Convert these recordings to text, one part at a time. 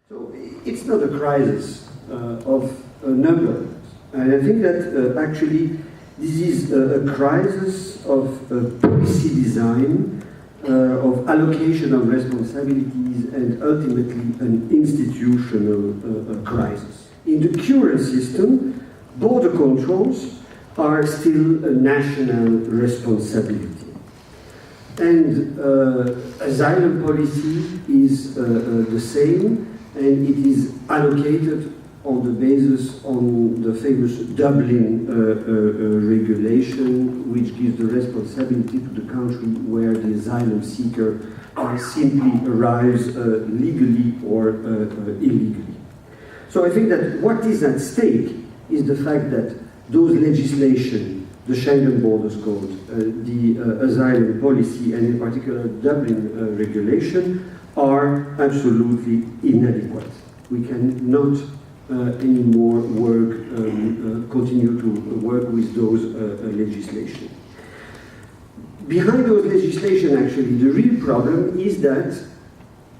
So it's not a crisis of a number. And I think that actually this is a crisis of policy design, of allocation of responsibilities, and ultimately an institutional crisis. In the current system, border controls are still a national responsibility. And asylum policy is the same, and it is allocated on the basis on the famous Dublin regulation, which gives the responsibility to the country where the asylum seeker simply arrives legally or illegally. So I think that what is at stake is the fact that those legislation, the Schengen Borders Code, the asylum policy, and in particular Dublin regulation, are absolutely inadequate. We cannot anymore continue to work with those legislation. Behind those legislation, actually, the real problem is that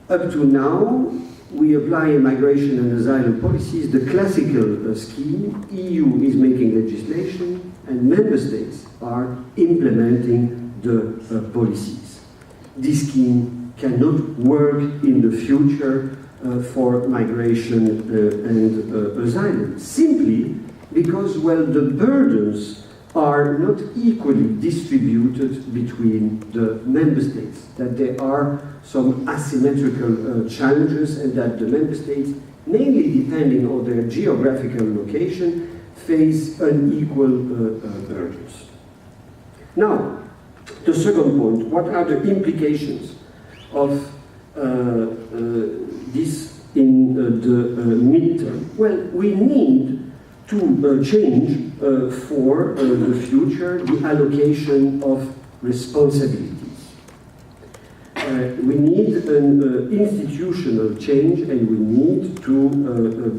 up to now, we apply in migration and asylum policies the classical scheme. EU is making legislation, and member states are implementing the policies. This scheme cannot work in the future for migration and asylum, simply because, well, the burdens are not equally distributed between the member states, that there are some asymmetrical challenges, and that the member states, mainly depending on their geographical location, face unequal burdens. Now, the second point, what are the implications of this in the midterm? Well, we need to change for the future the allocation of responsibilities. We need an institutional change, and we need to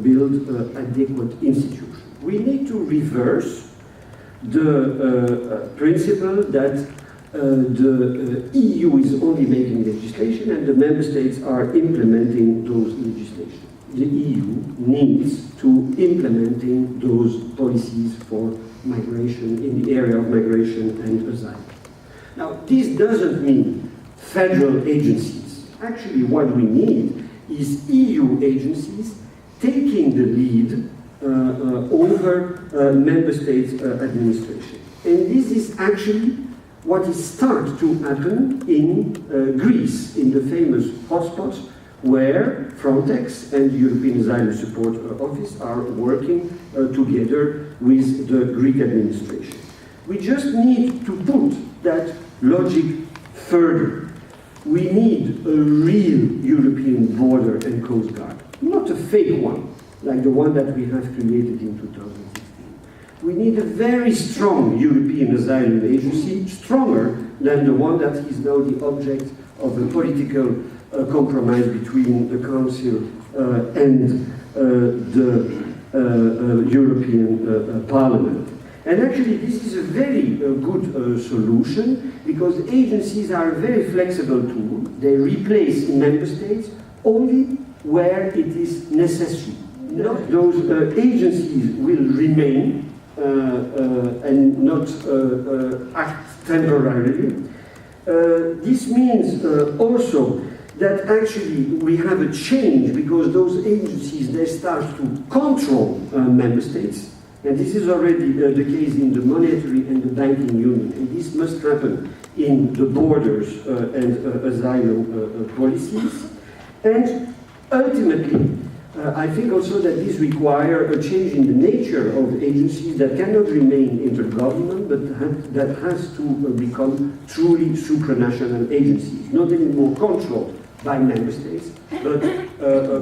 build adequate institutions. We need to reverse the principle that the EU is only making legislation and the member states are implementing those legislation. The EU needs to implementing those policies for migration in the area of migration and asylum. Now, this doesn't mean federal agencies. Actually, what we need is EU agencies taking the lead over member states' administration. And this is actually what is starting to happen in Greece, in the famous hotspots, where Frontex and the European Asylum Support Office are working together with the Greek administration. We just need to put that logic further. We need a real European border and coast guard, not a fake one, like the one that we have created in 2016. We need a very strong European Asylum Agency, stronger than the one that is now the object of a political compromise between the Council and the European Parliament. And actually, this is a very good solution, because agencies are a very flexible tool. They replace member states only where it is necessary. Not those agencies will remain and not act temporarily. This means also that actually we have a change, because those agencies, they start to control member states. And this is already the case in the monetary and the banking union. And this must happen in the borders and asylum policies. And ultimately, I think also that this requires a change in the nature of agencies that cannot remain intergovernmental, but that has to become truly supranational agencies, not anymore controlled by member states, but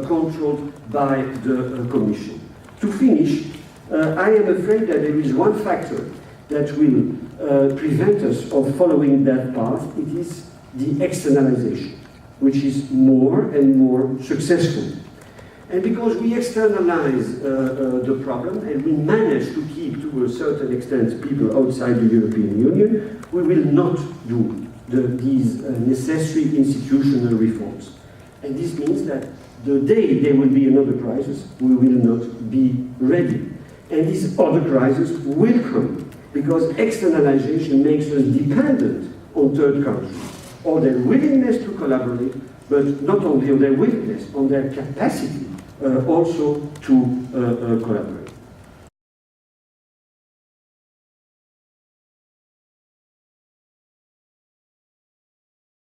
controlled by the Commission. To finish, I am afraid that there is one factor that will prevent us of following that path. It is the externalization, which is more and more successful. And because we externalize the problem and we manage to keep, to a certain extent, people outside the European Union, we will not do these necessary institutional reforms. And this means that the day there will be another crisis, we will not be ready. And this other crisis will come, because externalization makes us dependent on third countries, on their willingness to collaborate, but not only on their willingness, on their capacity also to collaborate.